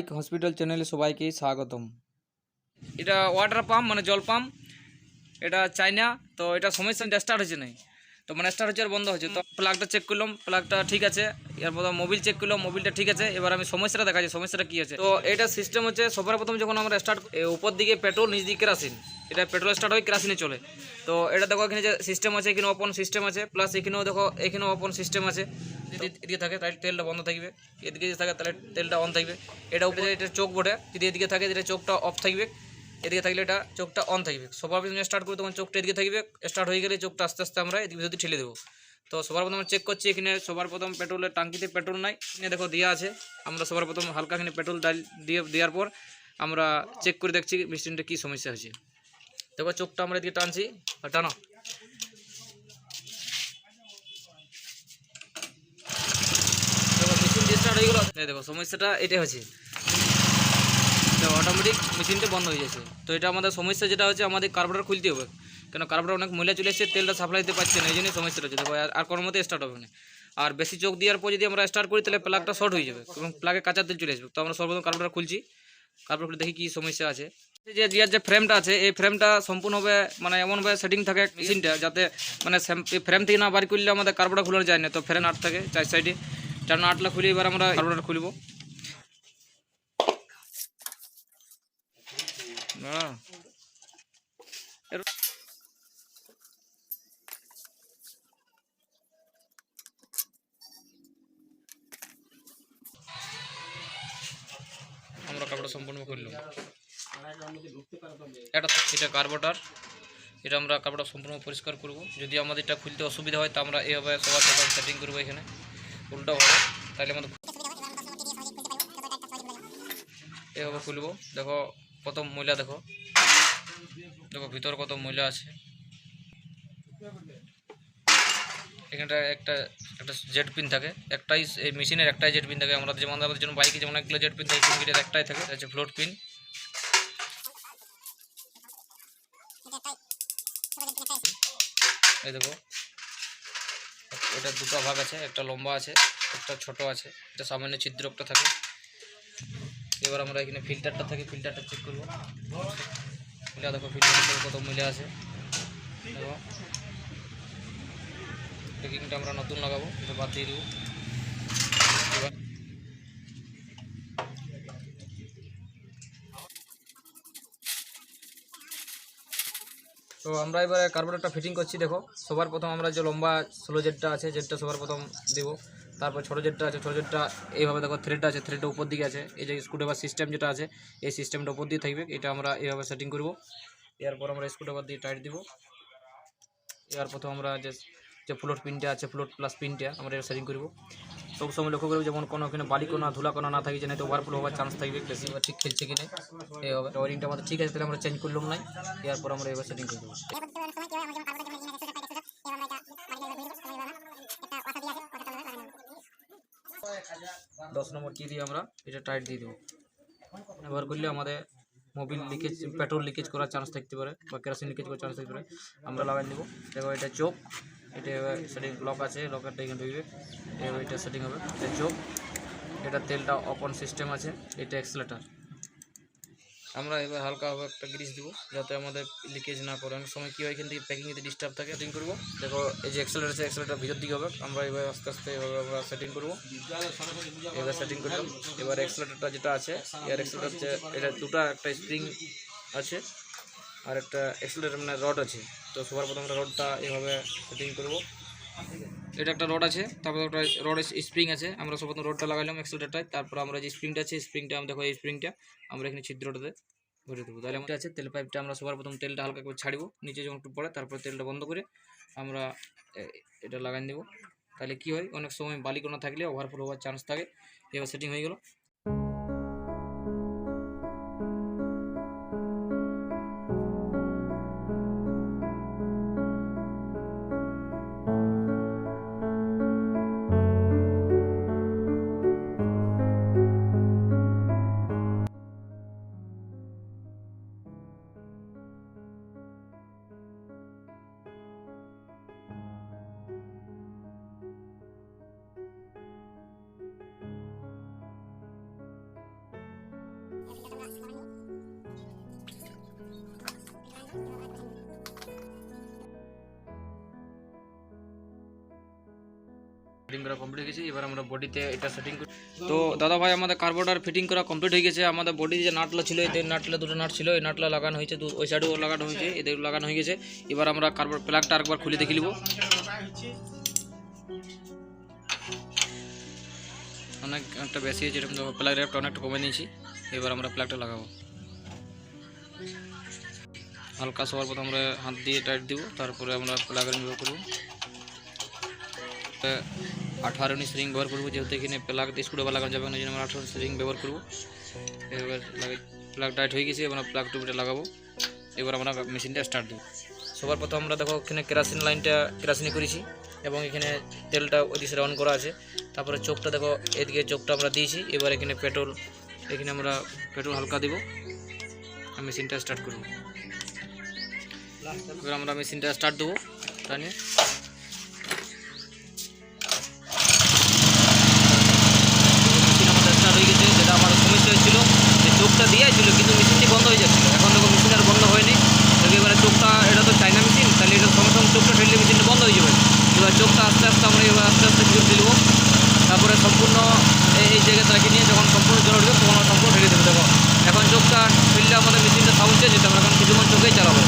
Bike hospital চ্যানেলে সবাইকে স্বাগতম। এটা ওয়াটার পাম্প মানে জল পাম্প, এটা চাইনা। তো এটা সমস্যা স্টার্ট হচ্ছে নাই, তো মানে স্টার্ট হচ্ছে আর বন্ধ হচ্ছে। তো প্লাগটা চেক করলাম, প্লাগটা ঠিক আছে। এরপর মোবিল চেক করলাম, মোবিলটা ঠিক আছে। এবার আমি সমস্যাটা দেখাচ্ছি সমস্যাটা কী আছে। তো এটা সিস্টেম হচ্ছে সবার প্রথম যখন আমরা স্টার্ট, উপর দিকে পেট্রোল, নিচ দিকে কেরাসিন। এটা পেট্রোল স্টার্ট হয়, কেরাসিনে চলে। তো এটা দেখো এখানে যে সিস্টেম আছে, এখানে ওপেন সিস্টেম আছে, প্লাস এখানেও দেখো এখানেও ওপেন সিস্টেম আছে। যদি এদিকে থাকে তাহলে তেলটা বন্ধ থাকবে, এদিকে যদি থাকে তাহলে তেলটা অন থাকবে। এটা উপরে এটা চোখ বটে, যদি এদিকে থাকে এটা চোখটা অফ থাকবে, এদিকে থাকলে এটা চোখটা অন থাকবে। সবার প্রথমে স্টার্ট করবো তখন চোখটা এদিকে থাকবে, স্টার্ট হয়ে গেলে চোখটা আস্তে আস্তে আমরা এদিকে যদি ঠেলে দেবো। তো সবার প্রথম চেক করছি, এখানে সবার প্রথম পেট্রোলের টাঙ্কিতে পেট্রোল নাই, এখানে দেখো দেওয়া আছে। আমরা সবার প্রথম হালকা এখানে পেট্রোল দেওয়ার পর আমরা চেক করে দেখছি মেশিনটা কী সমস্যা হয়েছে। দেখো চোখটা আমরা এদিকে টানছি, টানো। দেখো মেশিন স্টার্ট হয়ে গেলো। দেখো সমস্যাটা এটা হচ্ছে, অটোমেটিক মেশিনটা বন্ধ হয়ে যাচ্ছে। তো এটা আমাদের সমস্যা যেটা হচ্ছে, আমাদের কার্বোরেটর খুলতে হবে, কেন কার্বোরেটর অনেক ময়লা চলে এসেছে, তেলটা সাপ্লাই দিতে পারছে না, এই জন্যই সমস্যাটা হচ্ছে। দেখো আর কোনো মতে স্টার্ট হবে না। আর বেশি চোখ দেওয়ার পর যদি আমরা স্টার্ট করি তাহলে প্লাগটা শর্ট হয়ে যাবে এবং প্লাগে কাঁচা তেল চলে আসবে। তো আমরা সর্বপ্রথম কার্বোরেটর খুলছি, কার্বোরেটর খুলে দেখি কী সমস্যা আছে। যে ফ্রেমটা আছে, এই ফ্রেমটা সম্পূর্ণভাবে মানে এমনভাবে সেটিং থাকে মেশিনটা, যাতে মানে ফ্রেম থেকে না বার করলে আমাদের কার্বোরেটর খুলে যায় না। তো ফ্রেম আট থাকে চার সাইডে, চার আটলা খুলে এবার আমরা কার্বোরেটর খুলব। হ্যাঁ, আমরা কাপড়টা সম্পূর্ণ করলাম। এটা কার্বোরেটর, এটা আমরা কাপড়টা সম্পূর্ণ পরিষ্কার করব। যদি আমাদের এটা খুলতে অসুবিধা হয় তা আমরা এইভাবে সবার প্রথম সেটিং করবো, এখানে উল্টো হবে, তাহলে আমাদের এভাবে খুলবো। দেখো প্রথম ময়লা, দেখো দেখো ভিতর কত ময়লা আছে। এখানটা একটা একটা জেট পিন থাকে, একটাই এই মেশিনের একটাই জেট পিন থাকে। আমরা যেমন আমাদের জন্য বাইকে যেমন অনেকগুলো জেট পিন থাকে, পিনটা একটাই থাকে, হচ্ছে ফ্লোট পিন। এই দেখো এটা দুটো ভাগ আছে, একটা লম্বা আছে, একটা ছোট আছে, এটা সামান্য ছিদ্র একটা থাকে। এবার আমরা এখানে ফিল্টারটা থাকে, ফিল্টারটা চেক করবো। এটা দেখো ফিল্টার কত ময়লা আছে। দেখো প্যাকিংটা আমরা নতুন লাগাবো, এটা বাদ দিয়ে দেবো। এবার তো আমরা এবারে কার্বোরেটরটা ফিটিং করছি। দেখো সবার প্রথম আমরা যে লম্বা 16 জেটটা আছে, জেটটা সবার প্রথম দেব। তারপর ছোটো জেটটা আছে, ছোটো জেটটা এইভাবে দেখো থ্রেডটা আছে, থ্রেডটা উপর দিকে আছে। এই যে স্ক্রুড্রাইভার সিস্টেম যেটা আছে, এই সিস্টেমটা উপর দিয়ে থাকবে, এটা আমরা এইভাবে সেটিং করব। এরপর আমরা স্ক্রুড্রাইভার দিয়ে টাইট দিব। এর প্রথম আমরা যে ফ্লোট পিনটা আছে, ফ্লোট প্লাস পিনটা আমরা এটা সেটিং করব। সবসময় লক্ষ্য করবো যেমন কোনো এখানে বালিকোনা ধুলাকোনা না থাকে, যে না তো ওভারফ্লো হওয়ার চান্স থাকবে বেশি। এবার ঠিক খেলছে কিনা এই হবে, ওয়ারিংটা আমাদের ঠিক আছে, তাহলে আমরা চেঞ্জ করলাম নাই। এরপর আমরা এবার সেটিং করে দেবো। 10 নম্বর কি দিয়ে আমরা এটা টাইট দিয়ে দেবো। ব্যবহার করলে আমাদের মোবিল লিকেজ, পেট্রোল লিকেজ করার চান্স থাকতে পারে বা কেরোসিন লিকেজ করার চান্স থাকতে পারে। আমরা লাগাই দেবো। দেখো এটা চোখ, এটা সেটিং লক আছে, লকারটা এখানে ঢুকবে, এবার এটা সেটিং হবে। এটা চোখ, এটা তেলটা অপন সিস্টেম আছে, এটা এক্সেলেটার। আমরা এবার হালকাভাবে একটা গ্রিস দিব যাতে আমাদের লিকেজ না করে। অনেক সময় কী হয়, এখান থেকে প্যাকিং যদি ডিস্টার্ব থাকে, সেটিং করবো। দেখো এই যে এক্সেলেটার আছে, এক্সেলেটার ভিতর দিকে হবে। আমরা এবার আস্তে আস্তে এভাবে আমরা সেটিং করবো। এবার সেটিং করলাম। এবার এক্সেলেটারটা যেটা আছে, এর এক্সেলেটার হচ্ছে এটা দুটো, একটা স্প্রিং আছে আর একটা এক্সেলেটার মানে রড আছে। তো সবার প্রথম আমরা রডটা এভাবে সেটিং করবো। এটা একটা রড আছে, তারপর একটা রড স্প্রিং আছে। আমরা সর্বপ্রথম রডটা লাগাইলাম এক্সেলেটারটায়, তারপর আমরা যে স্প্রিংটা আছে, স্প্রিংটা আমরা দেখো এই স্প্রিংটা আমরা এখানে ছিদ্রটাতে ভরে দেবো। তাহলে আমাদের আছে তেল পাইপটা, আমরা সবার প্রথম তেলটা হালকা করে ছাড়বো নিচে যখন একটু পড়ে, তারপর তেলটা বন্ধ করে আমরা এটা লাগাই দেবো। তাহলে কি হয়, অনেক সময় বালিকোনা থাকলে ওভারফ্লো হওয়ার চান্স থাকে। এবার সেটিং হয়ে গেল। ফিটিং করা কমপ্লিট হয়ে গেছে। এবার আমরা বডিতে এটা সেটিং করি। তো দাদা ভাই আমাদের কার্বোরেটর ফিটিং করা কমপ্লিট হয়ে গেছে। আমাদের বডি যে নাটলা ছিল, এদের নাটলা দুটো নাট ছিল, এই নাটলা লাগানো হয়েছে, ওই সাইডেও লাগানো হয়েছে, এদের লাগানো হয়ে গেছে। এবার আমরা কার্বোর প্লাগটা আরেকবার খুলে দেখে নিব। অনেকটা বেশি হয়েছে, এরকম প্লাগ রেটটা অনেকটা কমে নিয়েছি। এবার আমরা প্লাগটা লাগাবো। হালকা সবার প্রথমে আমরা হাত দিয়ে টাইট দিব, তারপরে আমরা প্লাগের ব্যবহার করব। 18-19 রিং ব্যবহার করবো, যেহেতু এখানে প্লাগ স্ক্রুড্রাইভার লাগানো যাবে না, জন্য আমরা 18 রিং ব্যবহার করবো। এবার প্লাগ টাইট হয়ে গেছে, আমরা প্লাগ টুবিটা লাগাবো। এবার আমরা মেশিনটা স্টার্ট দেবো। সবার প্রথম আমরা দেখো এখানে কেরাসিন লাইনটা কেরাসিনি করেছি এবং এখানে তেলটা ওই দিকে অন করা আছে। তারপরে চোখটা দেখো, এদিকে চোখটা আমরা দিয়েছি। এবার এখানে পেট্রোল, এখানে আমরা পেট্রোল হালকা দেবো, মেশিনটা স্টার্ট করব। এবার আমরা মেশিনটা স্টার্ট দেবো টানিয়ে। মেশিন আমাদের স্টার্ট হয়ে গেছে। যেটা আমার সমস্যা হয়েছিল যে চোখটা দিয়েছিল কিন্তু মেশিনটি বন্ধ হয়ে যাচ্ছিলো, এখন দেখো মেশিন আর বন্ধ হয়নি। এবারে চোখটা, এটা তো চাইনা মেশিন, তাহলে এটা সঙ্গে সঙ্গে চোখটা ঠেললে মেশিনটা বন্ধ হয়ে যাবে। এবার চোখটা আস্তে আস্তে আমরা এবার আস্তে আস্তে জল ঢেলব। তারপরে সম্পূর্ণ এই জায়গাতে রাখি নিয়ে যখন সম্পূর্ণ জল উঠবে তখন আমরা সম্পূর্ণ ঢেলে দেবো। দেখো এখন চোখটা ফেললে আমাদের মেশিনটা সাউন্ড চেঞ্জ হচ্ছে, আমরা এখন কিছুক্ষণ চোখেই চালাবো।